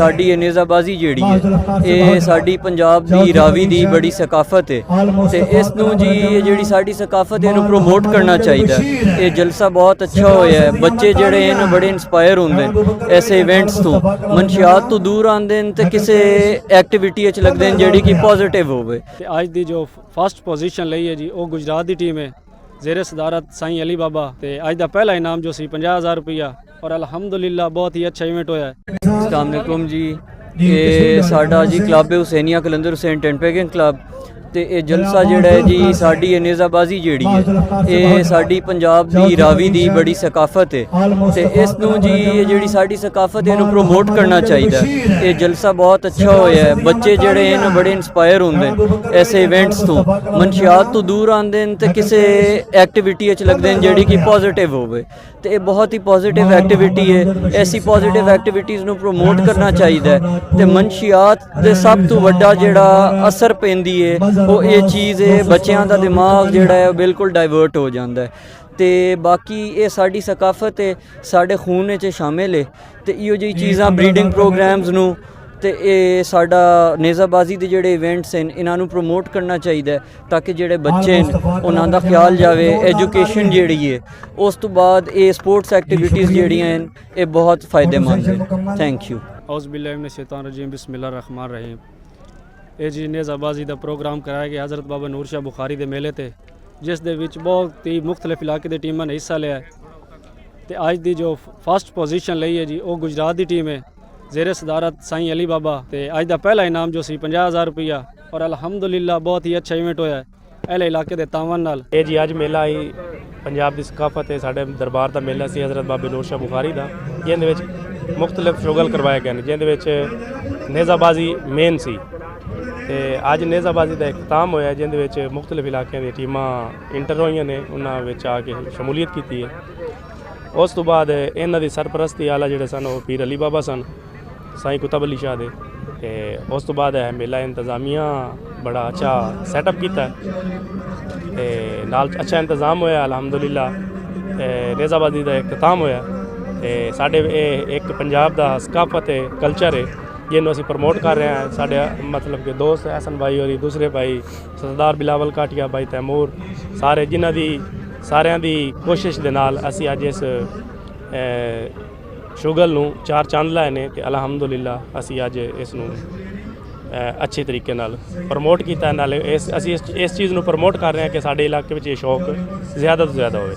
ਸਾਡੀ ਇਹ ਨੇਜ਼ਾਬਾਜ਼ੀ ਜਿਹੜੀ ਹੈ ਇਹ ਸਾਡੀ ਪੰਜਾਬ ਦੀ ਰਾਵੀ ਦੀ ਬੜੀ ਸਕਾਫਤ ਹੈ ਤੇ ਇਸ ਨੂੰ ਜੀ ਇਹ ਜਿਹੜੀ ਸਾਡੀ ਸਕਾਫਤ ਇਹਨੂੰ ਪ੍ਰਮੋਟ ਕਰਨਾ ਚਾਹੀਦਾ। ਇਹ ਜਲਸਾ ਬਹੁਤ ਅੱਛਾ ਹੋਇਆ ਹੈ। ਬੱਚੇ ਜਿਹੜੇ ਇਹਨਾਂ ਬੜੇ ਇਨਸਪਾਇਰ ਹੁੰਦੇ ਨੇ ਐਸੇ ਇਵੈਂਟਸ ਤੋਂ, ਮਨਸ਼ਿਆਤ ਤੋਂ ਦੂਰ ਆਉਂਦੇ ਨੇ ਤੇ ਕਿਸੇ ਐਕਟੀਵਿਟੀ ਵਿੱਚ ਲੱਗਦੇ ਨੇ ਜਿਹੜੀ ਕਿ ਪੋਜ਼ਿਟਿਵ ਹੋਵੇ। ਤੇ ਅੱਜ ਦੀ ਜੋ ਫਸਟ ਪੋਜੀਸ਼ਨ ਲਈ ਹੈ ਜੀ ਉਹ ਗੁਜਰਾਤ ਦੀ ਟੀਮ ਹੈ ਜ਼ੇਰੇ ਸਦਾਰਤ ਸਾਈਂ ਅਲੀ ਬਾਬਾ ਤੇ ਅੱਜ ਦਾ ਪਹਿਲਾ ਇਨਾਮ ਜੋ ਸੀ 50,000 ਰੁਪਇਆ और अल्हम्दुलिल्लाह बहुत ही अच्छा इवेंट होया है। अस्सलाम वालेकुम जी, ये साडा जी क्लब है हुसैनिया कलंदर हुसैन टेंट पेगिंग क्लब ਤੇ ਇਹ ਜਲਸਾ ਜਿਹੜਾ ਹੈ ਜੀ ਸਾਡੀ ਇਹ ਨੇਜ਼ਾਬਾਜ਼ੀ ਜਿਹੜੀ ਹੈ ਇਹ ਸਾਡੀ ਪੰਜਾਬ ਦੀ ਰਾਵੀ ਦੀ ਬੜੀ ਸਕਾਫਤ ਹੈ ਤੇ ਇਸ ਨੂੰ ਜੀ ਇਹ ਜਿਹੜੀ ਸਾਡੀ ਸਕਾਫਤ ਇਹਨੂੰ ਪ੍ਰਮੋਟ ਕਰਨਾ ਚਾਹੀਦਾ। ਇਹ ਜਲਸਾ ਬਹੁਤ ਅੱਛਾ ਹੋਇਆ ਹੈ। ਬੱਚੇ ਜਿਹੜੇ ਇਹਨਾਂ ਬੜੇ ਇਨਸਪਾਇਰ ਹੁੰਦੇ ਨੇ ਐਸੇ ਇਵੈਂਟਸ ਤੋਂ, ਮਨਸ਼ਿਆਤ ਤੋਂ ਦੂਰ ਆਉਂਦੇ ਨੇ ਤੇ ਕਿਸੇ ਐਕਟੀਵਿਟੀ ਵਿੱਚ ਲੱਗਦੇ ਨੇ ਜਿਹੜੀ ਕਿ ਪੋਜ਼ਿਟਿਵ ਹੋਵੇ ਤੇ ਇਹ ਬਹੁਤ ਹੀ ਪੋਜ਼ਿਟਿਵ ਐਕਟੀਵਿਟੀ ਹੈ। ਐਸੀ ਪੋਜ਼ਿਟਿਵ ਐਕਟੀਵਿਟੀਜ਼ ਨੂੰ ਪ੍ਰਮੋਟ ਕਰਨਾ ਚਾਹੀਦਾ ਹੈ ਤੇ ਮਨਸ਼ਿਆਤ ਦੇ ਸਭ ਤੋਂ ਵੱਡਾ ਜਿਹੜਾ ਅਸਰ ਪੈਂਦੀ ਹੈ ਉਹ ਇਹ ਚੀਜ਼ ਹੈ ਬੱਚਿਆਂ ਦਾ ਦਿਮਾਗ ਜਿਹੜਾ ਹੈ ਬਿਲਕੁਲ ਡਾਇਵਰਟ ਹੋ ਜਾਂਦਾ ਹੈ ਤੇ ਬਾਕੀ ਇਹ ਸਾਡੀ ਸਕਾਫਤ ਹੈ, ਸਾਡੇ ਖੂਨ ਵਿੱਚ ਸ਼ਾਮਿਲ ਹੈ ਤੇ ਇਹੋ ਜਿਹੀ ਚੀਜ਼ਾਂ ਬਰੀਡਿੰਗ ਪ੍ਰੋਗਰਾਮਸ ਨੂੰ ਤੇ ਇਹ ਸਾਡਾ ਨੇਜ਼ਾਬਾਜ਼ੀ ਦੇ ਜਿਹੜੇ ਇਵੈਂਟਸ ਹਨ ਇਹਨਾਂ ਨੂੰ ਪ੍ਰਮੋਟ ਕਰਨਾ ਚਾਹੀਦਾ ਹੈ ਤਾਂ ਕਿ ਜਿਹੜੇ ਬੱਚੇ ਨੇ ਉਹਨਾਂ ਦਾ ਖਿਆਲ ਜਾਵੇ। ਐਜੂਕੇਸ਼ਨ ਜਿਹੜੀ ਹੈ ਉਸ ਤੋਂ ਬਾਅਦ ਇਹ ਸਪੋਰਟਸ ਐਕਟੀਵਿਟੀਜ਼ ਜਿਹੜੀਆਂ ਹਨ ਇਹ ਬਹੁਤ ਫਾਇਦੇਮੰਦ ਹਨ। Thank you. औज़ बिल्लाहि मिनश शैतानिर रजीम बिस्मिल्लाहिर रहमानिर रहीम। ਇਹ ਜੀ ਨੇਜ਼ਾਬਾਜ਼ੀ ਦਾ ਪ੍ਰੋਗਰਾਮ ਕਰਾਇਆ ਗਿਆ ਹਜ਼ਰਤ ਬਾਬਾ ਨੂਰ ਸ਼ਾਹ ਬੁਖਾਰੀ ਦੇ ਮੇਲੇ ਤੇ, ਜਿਸ ਦੇ ਵਿੱਚ ਬਹੁਤ ਹੀ ਮੁਖਤਲਿਫ ਇਲਾਕੇ ਦੇ ਟੀਮਾਂ ਨੇ ਹਿੱਸਾ ਲਿਆ ਤੇ ਅੱਜ ਦੀ ਜੋ ਫਸਟ ਪੋਜੀਸ਼ਨ ਲਈ ਹੈ ਜੀ ਉਹ ਗੁਜਰਾਤ ਦੀ ਟੀਮ ਹੈ ਜ਼ੇਰੇ ਸਦਾਰਤ ਸਾਈਂ ਅਲੀ ਬਾਬਾ ਤੇ ਅੱਜ ਦਾ ਪਹਿਲਾ ਇਨਾਮ ਜੋ ਸੀ 50,000 ਰੁਪਇਆ ਔਰ ਅਲਹਮਦੁਲਿल्लाह ਬਹੁਤ ਹੀ ਅੱਛਾ ਇਵੈਂਟ ਹੋਇਆ ਅਹਲੇ ਇਲਾਕੇ ਦੇ ਤਾਵਨ ਨਾਲ। ਇਹ ਜੀ ਅੱਜ ਮੇਲਾ ਹੀ ਪੰਜਾਬ ਦੀ ਸਕਾਫਤ ਹੈ, ਸਾਡੇ ਦਰਬਾਰ ਦਾ ਮੇਲਾ ਸੀ ਹਜ਼ਰਤ ਬਾਬਾ ਨੂਰ ਸ਼ਾਹ ਬੁਖਾਰੀ ਦਾ, ਜਿਹਦੇ ਵਿੱਚ ਮੁਖਤਲਿਫ ਸ਼ੁਗਲ ਕਰਵਾਏ ਗਏ ਨੇ, ਜਿਹਦੇ ਵਿੱਚ ਨੇਜ਼ਾਬਾਜ਼ੀ ਮੇਨ ਸੀ ਤੇ ਅੱਜ ਨੇਜ਼ਾਬਾਜ਼ੀ ਦਾ ਇਖਤਾਮ ਹੋਇਆ ਜਿਹਦੇ ਵਿੱਚ ਮੁਖਤਲਿਫ ਇਲਾਕਿਆਂ ਦੀਆਂ ਟੀਮਾਂ ਇੰਟਰ ਹੋਈਆਂ ਨੇ, ਉਹਨਾਂ ਵਿੱਚ ਆ ਕੇ ਸ਼ਮੂਲੀਅਤ ਕੀਤੀ ਹੈ। ਉਸ ਤੋਂ ਬਾਅਦ ਇਹਨਾਂ ਦੀ ਸਰਪ੍ਰਸਤੀ ਆਲਾ ਜਿਹੜੇ ਸਨ ਉਹ ਪੀਰ ਅਲੀ ਬਾਬਾ ਸਨ ਸਾਈਂ ਕੁਤਬ ਅਲੀ ਸ਼ਾਹ ਦੇ ਤੇ ਉਸ ਤੋਂ ਬਾਅਦ ਹੈ ਮੇਲਾ ਇੰਤਜ਼ਾਮੀਆਂ ਬੜਾ ਅੱਛਾ ਸੈਟਅਪ ਕੀਤਾ ਤੇ ਨਾਲ ਅੱਛਾ ਇੰਤਜ਼ਾਮ ਹੋਇਆ ਅਲਹਮਦੁਲਿल्लाह ਤੇ ਨੇਜ਼ਾਬਾਜ਼ੀ ਦਾ ਇਖਤਾਮ ਹੋਇਆ ਤੇ ਸਾਡੇ ਇਹ ਇੱਕ ਪੰਜਾਬ ਦਾ ਸਕਾਫਤ ਹੈ, ਕਲਚਰ ਹੈ ਜਿਹਨੂੰ ਅਸੀਂ ਪ੍ਰਮੋਟ ਕਰ ਰਹੇ ਹਾਂ। ਸਾਡੇ ਮਤਲਬ ਕਿ ਦੋਸਤ ਐਸਨ ਭਾਈ ਔਰ ਦੂਸਰੇ ਭਾਈ ਸਰਦਾਰ ਬਿਲਾਵਲ ਕਾਟੀਆ, ਭਾਈ ਤੈਮੂਰ, ਸਾਰੇ ਜਿਨ੍ਹਾਂ ਦੀ ਸਾਰਿਆਂ ਦੀ ਕੋਸ਼ਿਸ਼ ਦੇ ਨਾਲ ਅਸੀਂ ਅੱਜ ਇਸ ਸ਼ੁਗਲ ਨੂੰ ਚਾਰ ਚੰਦ ਲਾਏ ਨੇ ਤੇ ਅਲਹਮਦੁਲਿल्लाह ਅਸੀਂ ਅੱਜ ਇਸ ਨੂੰ ਅੱਛੇ ਤਰੀਕੇ ਨਾਲ ਪ੍ਰਮੋਟ ਕੀਤਾ। ਨਾਲੇ ਅਸੀਂ ਇਸ ਚੀਜ਼ ਨੂੰ ਪ੍ਰਮੋਟ ਕਰ ਰਹੇ ਹਾਂ ਕਿ ਸਾਡੇ ਇਲਾਕੇ ਵਿੱਚ ਇਹ ਸ਼ੌਕ ਜ਼ਿਆਦਾ ਤੋਂ ਜ਼ਿਆਦਾ ਹੋਵੇ।